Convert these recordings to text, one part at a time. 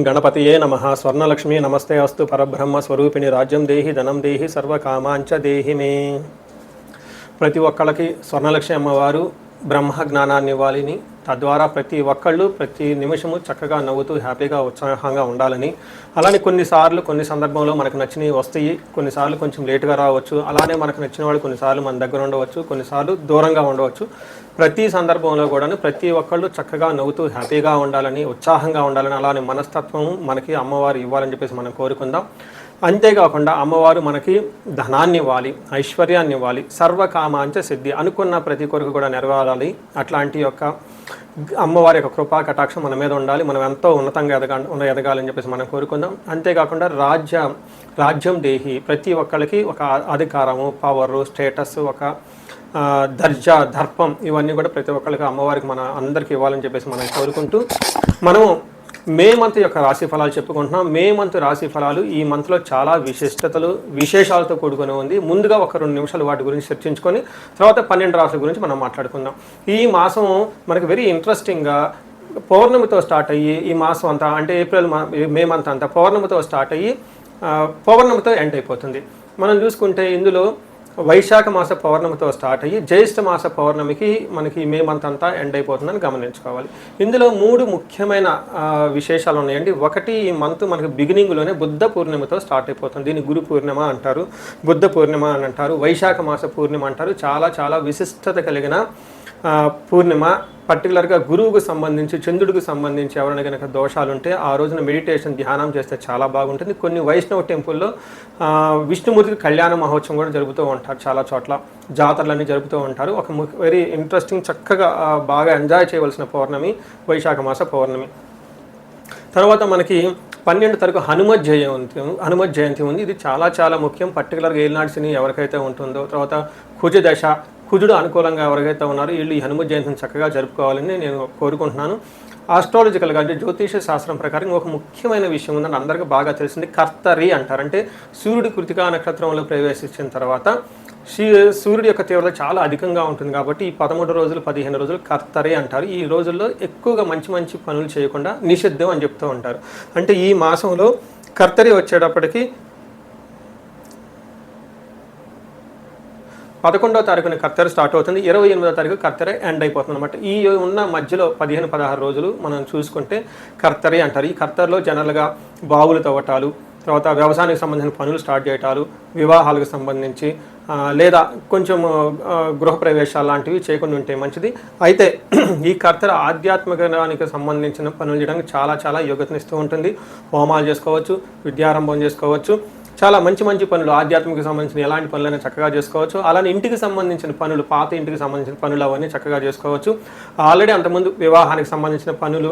గణపతియే నమః. స్వర్ణలక్ష్మీ నమస్తే అస్తు. పరబ్రహ్మ స్వరూపిణి రాజ్యం దేహి ధనం దేహి సర్వకామాంచ దేహి మే. ప్రతి ఒక్కళ్ళకి స్వర్ణలక్ష్మి అమ్మవారు బ్రహ్మ జ్ఞానాన్ని ఇవ్వాలని, తద్వారా ప్రతి ఒక్కళ్ళు ప్రతి నిమిషము చక్కగా నవ్వుతూ హ్యాపీగా ఉత్సాహంగా ఉండాలని, అలానే కొన్నిసార్లు కొన్ని సందర్భంలో మనకు నచ్చినవి వస్తాయి, కొన్నిసార్లు కొంచెం లేటుగా రావచ్చు, అలానే మనకు నచ్చిన వాళ్ళు కొన్నిసార్లు మన దగ్గర ఉండవచ్చు, కొన్నిసార్లు దూరంగా ఉండవచ్చు. ప్రతి సందర్భంలో కూడా ప్రతి ఒక్కళ్ళు చక్కగా నవ్వుతూ హ్యాపీగా ఉండాలని, ఉత్సాహంగా ఉండాలని, అలానే మనస్తత్వం మనకి అమ్మవారు ఇవ్వాలని చెప్పేసి మనం కోరుకుందాం. అంతేకాకుండా అమ్మవారు మనకి ధనాన్ని ఇవ్వాలి, ఐశ్వర్యాన్ని ఇవ్వాలి, సర్వకామాంచ సిద్ధి, అనుకున్న ప్రతి కొరకు కూడా నెరవేరాలి. అట్లాంటి యొక్క అమ్మవారి యొక్క కృపా కటాక్షం మన మీద ఉండాలి. మనం ఎంతో ఉన్నతంగా ఎదగాలని చెప్పేసి మనం కోరుకుందాం. అంతేకాకుండా రాజ్యం దేహి, ప్రతి ఒక్కరికి ఒక అధికారము, పవరు, స్టేటస్, ఒక దర్జా, దర్పం, ఇవన్నీ కూడా ప్రతి ఒక్కరికి అమ్మవారికి మన అందరికీ ఇవ్వాలని చెప్పేసి మనం కోరుకుంటూ, మనము మే మంత్ యొక్క రాశి ఫలాలు చెప్పుకుంటున్నాం. మే మంత్ రాశి ఫలాలు ఈ మంత్లో చాలా విశేషాలతో కూడుకొని ఉంది. ముందుగా ఒక 2 నిమిషాలు వాటి గురించి చర్చించుకొని తర్వాత 12 రాశుల గురించి మనం మాట్లాడుకుందాం. ఈ మాసం మనకి వెరీ ఇంట్రెస్టింగ్గా పౌర్ణమితో స్టార్ట్ అయ్యి ఈ మాసం అంతా, అంటే మే మంత్ అంతా పౌర్ణమితో స్టార్ట్ అయ్యి పౌర్ణమితో ఎండ్ అయిపోతుంది. మనం చూసుకుంటే ఇందులో వైశాఖ మాస పౌర్ణమితో స్టార్ట్ అయ్యి జ్యేష్ఠ మాస పౌర్ణమికి మనకి మే మంత్ అంతా ఎండ్ అయిపోతుందని గమనించుకోవాలి. ఇందులో 3 ముఖ్యమైన విశేషాలు ఉన్నాయండి. ఒకటి, ఈ మంత్ మనకి బిగినింగ్లోనే బుద్ధ పూర్ణిమతో స్టార్ట్ అయిపోతుంది. దీన్ని గురు పూర్ణిమ అంటారు, బుద్ధ పూర్ణిమ అని అంటారు, వైశాఖ మాస పూర్ణిమ అంటారు. చాలా చాలా విశిష్టత కలిగిన పూర్ణిమ. పర్టికులర్గా గురువుకు సంబంధించి, చంద్రుడికి సంబంధించి ఎవరైనా కనుక దోషాలు ఉంటే ఆ రోజున మెడిటేషన్, ధ్యానం చేస్తే చాలా బాగుంటుంది. కొన్ని వైష్ణవ టెంపుల్లో విష్ణుమూర్తికి కళ్యాణ మహోత్సవం కూడా జరుపుతూ ఉంటారు. చాలా చోట్ల జాతరలన్నీ జరుపుతూ ఉంటారు. ఒక వెరీ ఇంట్రెస్టింగ్, చక్కగా బాగా ఎంజాయ్ చేయవలసిన పౌర్ణమి వైశాఖ మాస పౌర్ణమి. తర్వాత మనకి 12 తారీఖు హనుమత్ జయంతి ఉంది. ఇది చాలా చాలా ముఖ్యం. పర్టికులర్గా ఏలినాటి శని ఎవరికైతే ఉంటుందో, తర్వాత కుజదశ, కుజుడు అనుకూలంగా ఎవరికైతే ఉన్నారో వీళ్ళు ఈ హనుమత్ జయంతిని చక్కగా జరుపుకోవాలని నేను కోరుకుంటున్నాను. ఆస్ట్రాలజికల్గా, అంటే జ్యోతిష శాస్త్రం ప్రకారం ఒక ముఖ్యమైన విషయం ఉందని అందరికీ బాగా తెలిసింది. కర్తరి అంటారు. అంటే సూర్యుడి కృతికా నక్షత్రంలో ప్రవేశించిన తర్వాత సూర్యుడి యొక్క తీవ్రత చాలా అధికంగా ఉంటుంది కాబట్టి ఈ 13 రోజులు 15 రోజులు కర్తరి అంటారు. ఈ రోజుల్లో ఎక్కువగా మంచి మంచి పనులు చేయకుండా నిషిద్ధం అని చెప్తూ ఉంటారు. అంటే ఈ మాసంలో కర్తరి వచ్చేటప్పటికి 11వ తారీఖున కర్తెర స్టార్ట్ అవుతుంది, 28వ తారీఖు కర్తెర ఎండ్ అయిపోతుంది అనమాట. ఈ ఉన్న మధ్యలో 15-16 రోజులు మనం చూసుకుంటే కర్తరి అంటారు. ఈ కర్తెరలో జనరల్గా బావులు తవ్వటాలు, తర్వాత వ్యవసాయానికి సంబంధించిన పనులు స్టార్ట్ చేయటాలు, వివాహాలకు సంబంధించి లేదా కొంచెం గృహప్రవేశాలు లాంటివి చేయకుండా ఉంటే మంచిది. అయితే ఈ కర్తెర ఆధ్యాత్మికానికి సంబంధించిన పనులు చేయడానికి చాలా చాలా యోగ్యతనిస్తూ ఉంటుంది. హోమాలు చేసుకోవచ్చు, విద్యారంభం చేసుకోవచ్చు, చాలా మంచి మంచి పనులు, ఆధ్యాత్మిక సంబంధించిన ఎలాంటి పనులైనా చక్కగా చేసుకోవచ్చు. అలానే ఇంటికి సంబంధించిన పనులు, పాత ఇంటికి సంబంధించిన పనులు అవన్నీ చక్కగా చేసుకోవచ్చు. ఆల్రెడీ అంతకుముందు వివాహానికి సంబంధించిన పనులు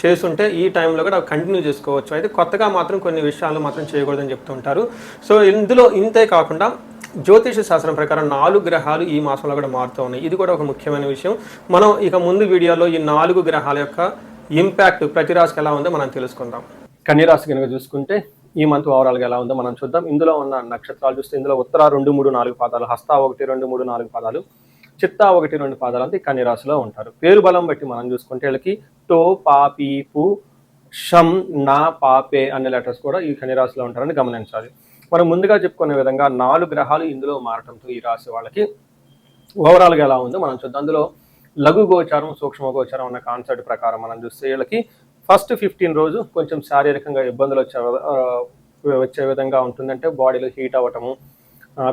చేస్తుంటే ఈ టైంలో కూడా కంటిన్యూ చేసుకోవచ్చు. అయితే కొత్తగా మాత్రం కొన్ని విషయాలు మాత్రం చేయకూడదని చెప్తుంటారు. సో ఇందులో ఇంతే కాకుండా జ్యోతిష శాస్త్రం ప్రకారం 4 గ్రహాలు ఈ మాసంలో కూడా మారుతూ ఉన్నాయి. ఇది కూడా ఒక ముఖ్యమైన విషయం. మనం ఇక ముందు వీడియోలో ఈ 4 గ్రహాల యొక్క ఇంపాక్ట్ ప్రతి రాశికి ఎలా ఉందో మనం తెలుసుకుందాం. కన్యరాశి కనుక చూసుకుంటే ఈ మంత్ ఓవరాల్గా ఎలా ఉందో మనం చూద్దాం. ఇందులో ఉన్న నక్షత్రాలు చూస్తే ఇందులో ఉత్తర 2, 3, 4 పాదాలు, హస్త 1, 2, 3, 4 పాదాలు, చిత్త 1, 2 పాదాలు అంతా కన్యరాశిలో ఉంటారు. పేరు బలం బట్టి మనం చూసుకుంటే వీళ్ళకి టో, పా, పీ, పు, షం, నా, పాపే అనే లెటర్స్ కూడా ఈ కన్యరాశిలో ఉంటారని గమనించాలి. మనం ముందుగా చెప్పుకునే విధంగా 4 గ్రహాలు ఇందులో మారటంతో ఈ రాశి వాళ్ళకి ఓవరాల్గా ఎలా ఉందో మనం చూద్దాం. అందులో లఘు గోచారం, సూక్ష్మ గోచారం అన్న కాన్సెప్ట్ ప్రకారం మనం చూస్తే వీళ్ళకి ఫస్ట్ 15 రోజు కొంచెం శారీరకంగా ఇబ్బందులు వచ్చే విధంగా ఉంటుంది. అంటే బాడీలో హీట్ అవ్వటము,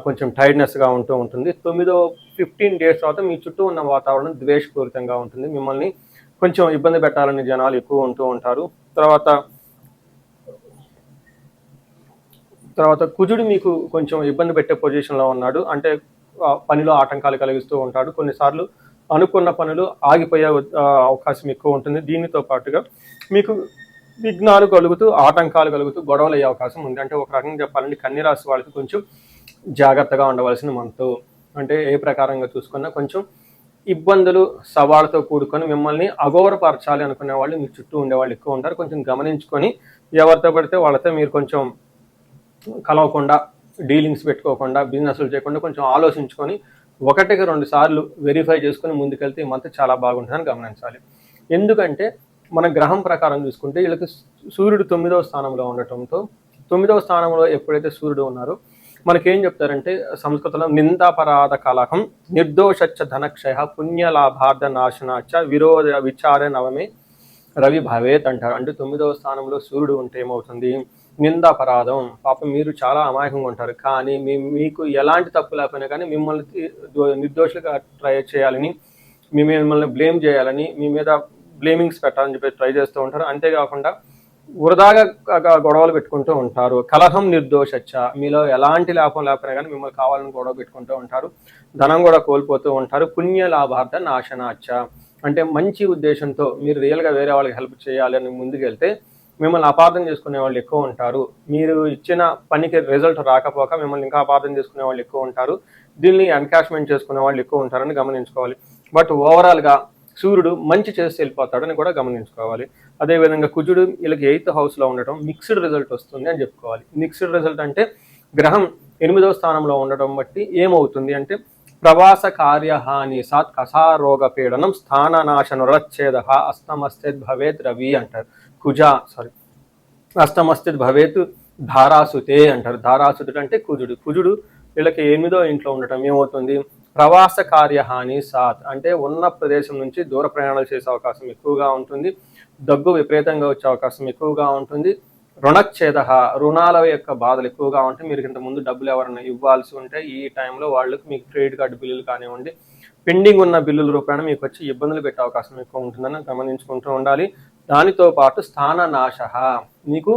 కొంచెం టైర్డ్నెస్గా ఉంటుంది. 9వ 15 డేస్ తర్వాత మీ చుట్టూ ఉన్న వాతావరణం ద్వేషపూరితంగా ఉంటుంది. మిమ్మల్ని కొంచెం ఇబ్బంది పెట్టాలని జనాలు ఎక్కువ ఉంటూ ఉంటారు. తర్వాత కుజుడు మీకు కొంచెం ఇబ్బంది పెట్టే పొజిషన్లో ఉన్నాడు. అంటే పనిలో ఆటంకాలు కలిగిస్తూ ఉంటాడు. కొన్నిసార్లు అనుకున్న పనులు ఆగిపోయే అవకాశం ఎక్కువ ఉంటుంది. దీనితో పాటుగా మీకు విఘ్నాలు కలుగుతూ, ఆటంకాలు కలుగుతూ, గొడవలు అయ్యే అవకాశం ఉంది. అంటే ఒక రకంగా చెప్పాలంటే కన్యరాశి వాళ్ళకి కొంచెం జాగ్రత్తగా ఉండవలసిన మంతు. అంటే ఏ ప్రకారంగా చూసుకున్నా కొంచెం ఇబ్బందులు, సవాళ్ళతో కూడుకొని మిమ్మల్ని అగౌరవపరచాలి అనుకునే వాళ్ళు మీ చుట్టూ ఉండేవాళ్ళు ఎక్కువ ఉంటారు. కొంచెం గమనించుకొని ఎవరితో పడితే వాళ్ళతో మీరు కొంచెం కలవకుండా, డీలింగ్స్ పెట్టుకోకుండా, బిజినెస్లు చేయకుండా కొంచెం ఆలోచించుకొని 1కి 2 సార్లు వెరిఫై చేసుకొని ముందుకెళ్తే ఈ మంత్ చాలా బాగుంటుందని గమనించాలి. ఎందుకంటే మన గ్రహం ప్రకారం చూసుకుంటే వీళ్ళకి సూర్యుడు 9వ స్థానంలో ఉండటంతో 9వ స్థానంలో ఎప్పుడైతే సూర్యుడు ఉన్నారో మనకేం చెప్తారంటే సంస్కృతంలో నిందాపరాధ కలహం నిర్దోషచ్చ ధనక్షయ పుణ్యలాభార్థ నాశనాచ విరోధ విచార నవమే రవి భవేత్ అంటారు. అంటే 9వ స్థానంలో సూర్యుడు ఉంటే ఏమవుతుంది, నిందాపరాధం, పాపం మీరు చాలా అమాయకంగా ఉంటారు, కానీ మీకు ఎలాంటి తప్పు లేకపోయినా కానీ మిమ్మల్ని నిర్దోషులుగా ట్రై చేయాలని, మిమ్మల్ని బ్లేమ్ చేయాలని, మీ మీద బ్లేమింగ్స్ పెట్టాలని చెప్పి ట్రై చేస్తూ ఉంటారు. అంతేకాకుండా వృధాగా గొడవలు పెట్టుకుంటూ ఉంటారు. కలహం నిర్దోషచ్చ, మీలో ఎలాంటి లాభం లేకపోయినా కానీ మిమ్మల్ని కావాలని గొడవ పెట్టుకుంటూ ఉంటారు. ధనం కూడా కోల్పోతూ ఉంటారు. పుణ్య లాభార్థ నాశనాచ్చ, అంటే మంచి ఉద్దేశంతో మీరు రియల్గా వేరే వాళ్ళకి హెల్ప్ చేయాలి అని ముందుకెళ్తే మిమ్మల్ని అపార్థం చేసుకునే వాళ్ళు ఎక్కువ ఉంటారు. మీరు ఇచ్చిన పనికి రిజల్ట్ రాకపోక మిమ్మల్ని ఇంకా అపార్థం చేసుకునే వాళ్ళు ఎక్కువ ఉంటారు. దీన్ని ఎన్కాష్మెంట్ చేసుకునే వాళ్ళు ఎక్కువ ఉంటారని గమనించుకోవాలి. బట్ ఓవరాల్గా సూర్యుడు మంచి చేసి వెళ్ళిపోతాడని కూడా గమనించుకోవాలి. అదేవిధంగా కుజుడు వీళ్ళకి 8th హౌస్లో ఉండటం మిక్స్డ్ రిజల్ట్ వస్తుంది అని చెప్పుకోవాలి. మిక్స్డ్ రిజల్ట్ అంటే గ్రహం 8వ స్థానంలో ఉండటం బట్టి ఏమవుతుంది అంటే ప్రవాస కార్యహాని సాత్ కసారోగ పీడనం స్థాననాశనురచ్ఛేద అస్తమస్థిత్ భవేత్ రవి అంటారు. అస్తమస్థిత్ భవేత్ ధారాసుతే అంటారు. ధారాసుతుడు అంటే కుజుడు వీళ్ళకి 8వ ఇంట్లో ఉండటం ఏమవుతుంది, ప్రవాస కార్యహాని సాత్, అంటే ఉన్న ప్రదేశం నుంచి దూర ప్రయాణాలు చేసే అవకాశం ఎక్కువగా ఉంటుంది. దగ్గు విపరీతంగా వచ్చే అవకాశం ఎక్కువగా ఉంటుంది. రుణచ్ఛేద, రుణాల యొక్క బాధలు ఎక్కువగా ఉంటాయి. మీరు ఇంతకుముందు డబ్బులు ఎవరైనా ఇవ్వాల్సి ఉంటే ఈ టైంలో వాళ్ళకి మీకు క్రెడిట్ కార్డు బిల్లులు కానివ్వండి, పెండింగ్ ఉన్న బిల్లుల రూపాయన మీకు వచ్చి ఇబ్బందులు పెట్టే అవకాశం ఎక్కువ ఉంటుందని గమనించుకుంటూ ఉండాలి. దానితో పాటు స్థాన నాశ, మీకు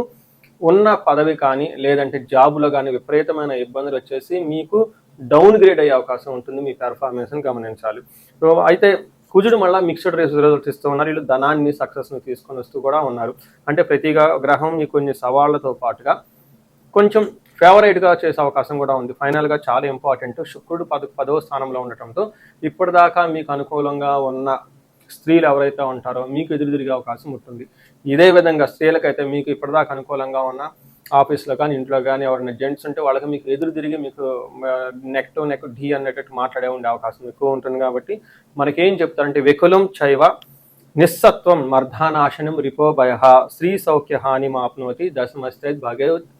ఉన్న పదవి కానీ లేదంటే జాబులో కానీ విపరీతమైన ఇబ్బందులు వచ్చేసి మీకు డౌన్ గ్రేడ్ అయ్యే అవకాశం ఉంటుంది. మీ పెర్ఫార్మెన్స్ని గమనించాలి. సో అయితే కుజుడు మళ్ళీ మిక్స్డ్ రిజల్ట్స్ ఇస్తూ ఉన్నారు. వీళ్ళు ధనాన్ని సక్సెస్ని తీసుకొని వస్తూ కూడా ఉన్నారు. అంటే ప్రతి గ్రహం మీకు కొన్ని సవాళ్లతో పాటుగా కొంచెం ఫేవరేట్గా చేసే అవకాశం కూడా ఉంది. ఫైనల్గా చాలా ఇంపార్టెంట్, శుక్రుడు 10వ స్థానంలో ఉండటంతో ఇప్పటిదాకా మీకు అనుకూలంగా ఉన్న స్త్రీలు ఎవరైతే ఉంటారో మీకు ఎదురు తిరిగే అవకాశం ఉంటుంది. ఇదే విధంగా స్త్రీలకైతే మీకు ఇప్పటిదాకా అనుకూలంగా ఉన్న ఆఫీస్లో కానీ ఇంట్లో కానీ ఎవరైనా జెంట్స్ ఉంటే వాళ్ళకి మీకు ఎదురు తిరిగి మీకు నెక్ టు నెక్ ఢీ అనేటట్టు మాట్లాడే ఉండే అవకాశం ఎక్కువ ఉంటుంది. కాబట్టి మనకేం చెప్తారంటే వికులం చైవ నిస్సత్వం మర్ధానాశనం రిపోభయ స్త్రీ సౌఖ్య హాని మాప్నోతి దశమస్తే భగవత్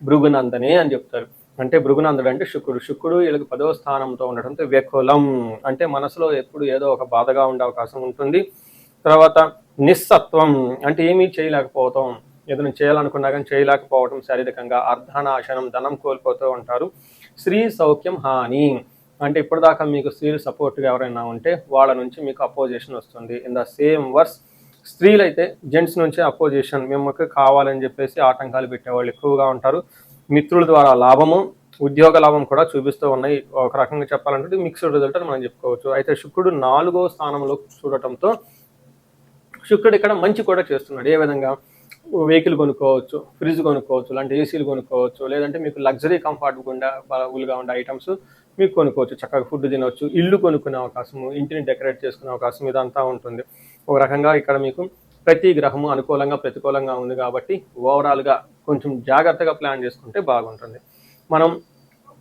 భృగునందనే అని చెప్తారు. అంటే భృగునందుడు అంటే శుక్రుడు వీళ్ళకి 10వ స్థానంతో ఉండటంతో వ్యకులం అంటే మనసులో ఎప్పుడు ఏదో ఒక బాధగా ఉండే అవకాశం ఉంటుంది. తర్వాత నిస్సత్వం అంటే ఏమీ చేయలేకపోవటం, ఏదైనా చేయాలనుకున్నా కానీ చేయలేకపోవటం, శారీరకంగా అర్ధనాశనం, ధనం కోల్పోతూ ఉంటారు. స్త్రీ సౌఖ్యం హాని అంటే ఇప్పటిదాకా మీకు స్త్రీలు సపోర్ట్గా ఎవరైనా ఉంటే వాళ్ళ నుంచి మీకు అపోజిషన్ వస్తుంది. ఇన్ ద సేమ్ వర్స్ స్త్రీలు అయితే జెంట్స్ నుంచి అపోజిషన్, మిమ్మల్ని కావాలని చెప్పేసి ఆటంకాలు పెట్టేవాళ్ళు ఎక్కువగా ఉంటారు. మిత్రుల ద్వారా లాభము, ఉద్యోగ లాభం కూడా చూపిస్తూ ఉన్నాయి. ఒక రకంగా చెప్పాలంటే మిక్స్డ్ రిజల్ట్ అని మనం చెప్పుకోవచ్చు. అయితే శుక్రుడు 4వ స్థానంలో చూడటంతో శుక్రుడు ఇక్కడ మంచి కూడా చేస్తున్నాడు. ఏ విధంగా, వెహికల్ కొనుక్కోవచ్చు, ఫ్రిడ్జ్ కొనుక్కోవచ్చు, లాంటి ఏసీలు కొనుక్కోవచ్చు, లేదంటే మీకు లగ్జరీ కంఫర్టబుల్గా ఉండే ఐటమ్స్ మీకు కొనుక్కోవచ్చు, చక్కగా ఫుడ్ తినవచ్చు, ఇల్లు కొనుక్కునే అవకాశము, ఇంటిని డెకరేట్ చేసుకునే అవకాశం ఇదంతా ఉంటుంది. ఒక రకంగా ఇక్కడ మీకు ప్రతి గ్రహము అనుకూలంగా ప్రతికూలంగా ఉంది కాబట్టి ఓవరాల్గా కొంచెం జాగ్రత్తగా ప్లాన్ చేసుకుంటే బాగుంటుంది. మనం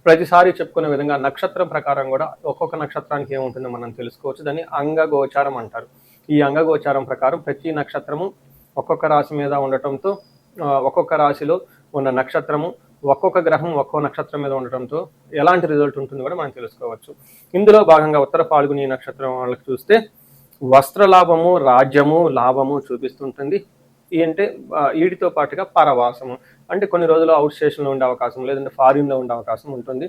ప్రతిసారి చెప్పుకునే విధంగా నక్షత్రం ప్రకారం కూడా ఒక్కొక్క నక్షత్రానికి ఏముంటుందో మనం తెలుసుకోవచ్చు. దాన్ని అంగగోచారం అంటారు. ఈ అంగగోచారం ప్రకారం ప్రతి నక్షత్రము ఒక్కొక్క రాశి మీద ఉండటంతో ఒక్కొక్క రాశిలో ఉన్న నక్షత్రము ఒక్కొక్క గ్రహం ఒక్కో నక్షత్రం మీద ఉండటంతో ఎలాంటి రిజల్ట్ ఉంటుందో కూడా మనం తెలుసుకోవచ్చు. ఇందులో భాగంగా ఉత్తర ఫాల్గుని నక్షత్రం వాళ్ళకి చూస్తే వస్త్రలాభము, రాజ్యము, లాభము చూపిస్తుంటుంది. అంటే వీటితో పాటుగా పరవాసము, అంటే కొన్ని రోజులు అవుట్ స్టేషన్లో ఉండే అవకాశం, లేదంటే ఫారిన్లో ఉండే అవకాశం ఉంటుంది.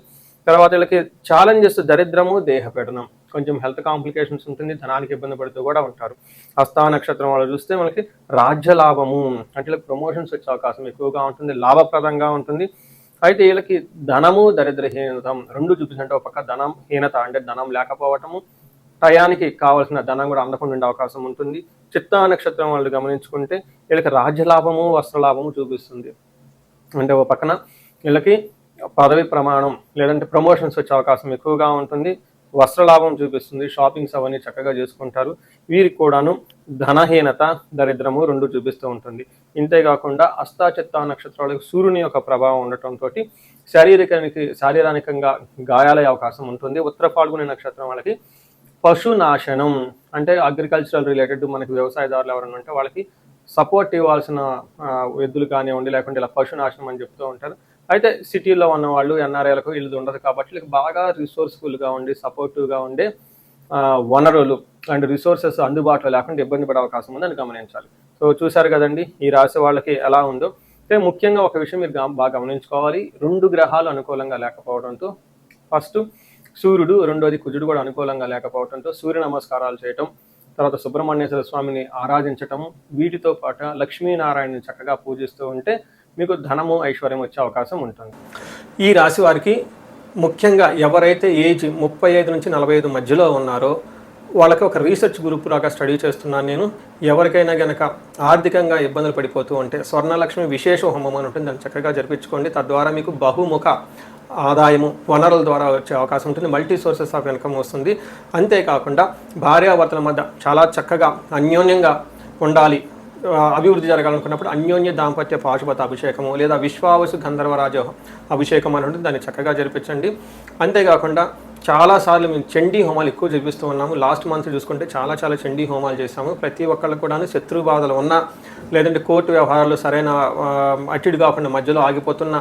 తర్వాత వీళ్ళకి ఛాలెంజెస్ దరిద్రము, దేహపీడనం, కొంచెం హెల్త్ కాంప్లికేషన్స్ ఉంటుంది, ధనానికి ఇబ్బంది పడుతూ కూడా ఉంటారు. హస్త నక్షత్రం వాళ్ళు చూస్తే మనకి రాజ్య లాభము, అంటే వీళ్ళకి ప్రమోషన్స్ వచ్చే అవకాశం ఎక్కువగా ఉంటుంది, లాభప్రదంగా ఉంటుంది. అయితే వీళ్ళకి ధనము, దరిద్రహీనత రెండు చూపించంటే ఒక పక్క ధనం హీనత అంటే ధనం లేకపోవటము, టయానికి కావాల్సిన ధనం కూడా అందకుండా ఉండే అవకాశం ఉంటుంది. చిత్తా నక్షత్రం వాళ్ళు గమనించుకుంటే వీళ్ళకి రాజ్యలాభము, వస్త్రలాభము చూపిస్తుంది. అంటే ఒక పక్కన వీళ్ళకి పదవి ప్రమాణం లేదంటే ప్రమోషన్స్ వచ్చే అవకాశం ఎక్కువగా ఉంటుంది, వస్త్రలాభం చూపిస్తుంది, షాపింగ్స్ అవన్నీ చక్కగా చేసుకుంటారు. వీరికి కూడాను ధనహీనత, దరిద్రము రెండు చూపిస్తూ ఉంటుంది. ఇంతేకాకుండా హస్త చిత్తా నక్షత్రాలకు సూర్యుని యొక్క ప్రభావం ఉండటంతో శారీరకంగా గాయాలయ్యే అవకాశం ఉంటుంది. ఉత్తర ఫాల్గుని నక్షత్రం వాళ్ళకి పశునాశనం అంటే అగ్రికల్చరల్ రిలేటెడ్ మనకి వ్యవసాయదారులు ఎవరైనా ఉంటే వాళ్ళకి సపోర్ట్ ఇవ్వాల్సిన ఎద్దులు కానివ్వండి, లేకుంటే ఇలా పశునాశనం అని చెప్తూ ఉంటారు. అయితే సిటీలో ఉన్న వాళ్ళు ఎన్ఆర్ఐలకు ఇల్లు ఉండదు కాబట్టి వీళ్ళకి బాగా రిసోర్స్ఫుల్గా ఉండి సపోర్టివ్గా ఉండే వనరులు అండ్ రిసోర్సెస్ అందుబాటులో లేకుండా ఇబ్బంది పడే అవకాశం ఉందని గమనించాలి. సో చూశారు కదండి ఈ రాశి వాళ్ళకి ఎలా ఉందో. అయితే ముఖ్యంగా ఒక విషయం మీరు బాగా గమనించుకోవాలి. 2 గ్రహాలు అనుకూలంగా లేకపోవడంతో, ఫస్ట్ సూర్యుడు, రెండోది కుజుడు కూడా అనుకూలంగా లేకపోవడంతో సూర్య నమస్కారాలు చేయటం, తర్వాత సుబ్రహ్మణ్యేశ్వర స్వామిని ఆరాధించటం, వీటితో పాటు లక్ష్మీనారాయణని చక్కగా పూజిస్తూ ఉంటే మీకు ధనము ఐశ్వర్యం వచ్చే అవకాశం ఉంటుంది. ఈ రాశి వారికి ముఖ్యంగా ఎవరైతే ఏజ్ 35 నుంచి 45 మధ్యలో ఉన్నారో వాళ్ళకి ఒక రీసెర్చ్ గ్రూప్ లాగా స్టడీ చేస్తున్నాను నేను. ఎవరికైనా గనక ఆర్థికంగా ఇబ్బందులు పడిపోతూ ఉంటే స్వర్ణలక్ష్మి విశేష హోమం అని ఉంటుంది, దాన్ని చక్కగా జరిపించుకోండి. తద్వారా మీకు బహుముఖ ఆదాయము వనరుల ద్వారా వచ్చే అవకాశం ఉంటుంది. మల్టీ సోర్సెస్ ఆఫ్ ఇన్కమ్ వస్తుంది. అంతేకాకుండా భార్యాభర్తల మధ్య చాలా చక్కగా అన్యోన్యంగా ఉండాలి, అభివృద్ధి జరగాలనుకున్నప్పుడు అన్యోన్య దాంపత్య పాశుపత అభిషేకము లేదా విశ్వావసు గంధర్వరాజ అభిషేకం అని ఉంటుంది, దాన్ని చక్కగా జరిపించండి. అంతేకాకుండా చాలాసార్లు మేము చండీ హోమాలు ఎక్కువ జరిపిస్తూ ఉన్నాము. లాస్ట్ మంత్ చూసుకుంటే చాలా చండీ హోమాలు చేసాము. ప్రతి ఒక్కళ్ళకు కూడా శత్రు బాధలు ఉన్నా, లేదంటే కోర్టు వ్యవహారాలు సరైన అటిడు కాకుండా మధ్యలో ఆగిపోతున్న,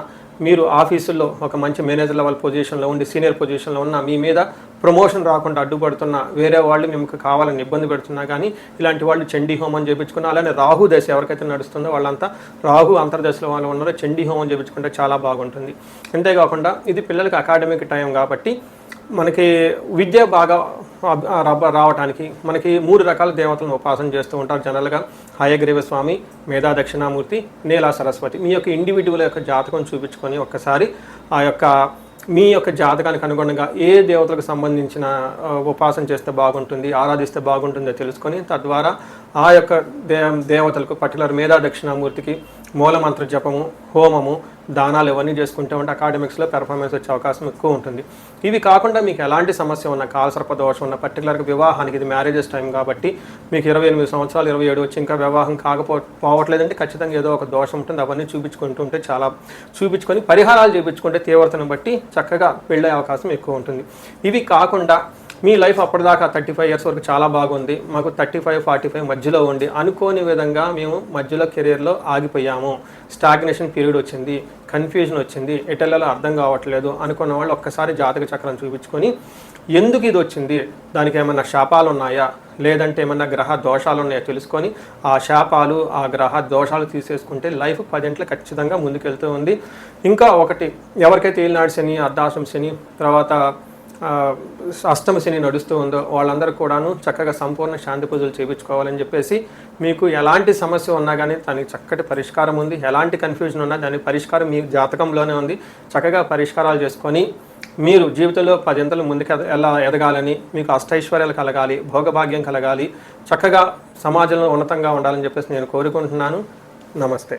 మీరు ఆఫీసుల్లో ఒక మంచి మేనేజర్ లెవెల్ పొజిషన్లో ఉండి సీనియర్ పొజిషన్లో ఉన్న, మీ మీద ప్రమోషన్ రాకుండా అడ్డుపడుతున్న వేరే వాళ్ళు మీకు కావాలని ఇబ్బంది పెడుతున్నా కానీ ఇలాంటి వాళ్ళు చండీ హోమం చేయించుకున్నా, అలానే రాహు దశ ఎవరికైతే నడుస్తుందో వాళ్ళంతా రాహు అంతర్దశలో వాళ్ళు ఉన్నారో చండీ హోమం చేయించుకుంటే చాలా బాగుంటుంది. అంతేకాకుండా ఇది పిల్లలకి అకాడమిక్ టైం కాబట్టి మనకి విద్య బాగా రావడానికి మనకి 3 రకాల దేవతలను ఉపాసన చేస్తూ ఉంటారు జనరల్గా. హయగ్రీవ స్వామి, మేధా దక్షిణామూర్తి, నీలా సరస్వతి. మీ యొక్క ఇండివిజువల్ యొక్క జాతకం చూపించుకొని ఒక్కసారి ఆ యొక్క మీ యొక్క జాతకానికి అనుగుణంగా ఏ దేవతలకు సంబంధించిన ఉపాసన చేస్తే బాగుంటుంది, ఆరాధిస్తే బాగుంటుందో తెలుసుకొని తద్వారా ఆ యొక్క దేవతలకు పర్టికులర్ మేధా దక్షిణామూర్తికి మూలమంత్ర జపము, హోమము, దానాలు ఇవన్నీ చేసుకుంటూ ఉంటే అకాడమిక్స్లో పెర్ఫార్మెన్స్ వచ్చే అవకాశం ఎక్కువ ఉంటుంది. ఇవి కాకుండా మీకు ఎలాంటి సమస్య ఉన్న, కాలసర్ప దోషం ఉన్న, పర్టికులర్గా వివాహానికి ఇది మ్యారేజెస్ టైం కాబట్టి మీకు 28 సంవత్సరాలు 27 వచ్చి ఇంకా వివాహం పోవట్లేదంటే ఖచ్చితంగా ఏదో ఒక దోషం ఉంటుంది. అవన్నీ చూపించుకుంటుంటే చూపించుకొని పరిహారాలు చేయించుకుంటే తీవ్రతను బట్టి చక్కగా పెళ్ళే అవకాశం ఎక్కువ ఉంటుంది. ఇవి కాకుండా మీ లైఫ్ అప్పటిదాకా 35 ఇయర్స్ వరకు చాలా బాగుంది, మాకు 35-45 మధ్యలో ఉండి అనుకోని విధంగా మేము మధ్యలో కెరీర్లో ఆగిపోయాము, స్టాగ్నేషన్ పీరియడ్ వచ్చింది, కన్ఫ్యూజన్ వచ్చింది, ఎటెల్లలో అర్థం కావట్లేదు అనుకున్న వాళ్ళు ఒక్కసారి జాతక చక్రం చూపించుకొని ఎందుకు ఇది వచ్చింది, దానికి ఏమన్నా శాపాలు ఉన్నాయా లేదంటే ఏమన్నా గ్రహ దోషాలు ఉన్నాయో తెలుసుకొని ఆ శాపాలు ఆ గ్రహ దోషాలు తీసేసుకుంటే లైఫ్ 10 ఖచ్చితంగా ముందుకెళ్తూ ఉంది. ఇంకా ఒకటి, ఎవరికైతే ఏలినాడు శని, అర్ధాశ్రమ శని, తర్వాత అష్టమ శని నడుస్తూ ఉందో వాళ్ళందరూ కూడాను చక్కగా సంపూర్ణ శాంతి పూజలు చేయించుకోవాలని చెప్పేసి, మీకు ఎలాంటి సమస్య ఉన్నా కానీ దానికి చక్కటి పరిష్కారం ఉంది. ఎలాంటి కన్ఫ్యూజన్ ఉన్నా దానికి పరిష్కారం మీ జాతకంలోనే ఉంది. చక్కగా పరిష్కారాలు చేసుకొని మీరు జీవితంలో 10 ముందుకు ఎలా ఎదగాలని, మీకు అష్టైశ్వర్యాలు కలగాలి, భోగభాగ్యం కలగాలి, చక్కగా సమాజంలో ఉన్నతంగా ఉండాలని చెప్పేసి నేను కోరుకుంటున్నాను. నమస్తే.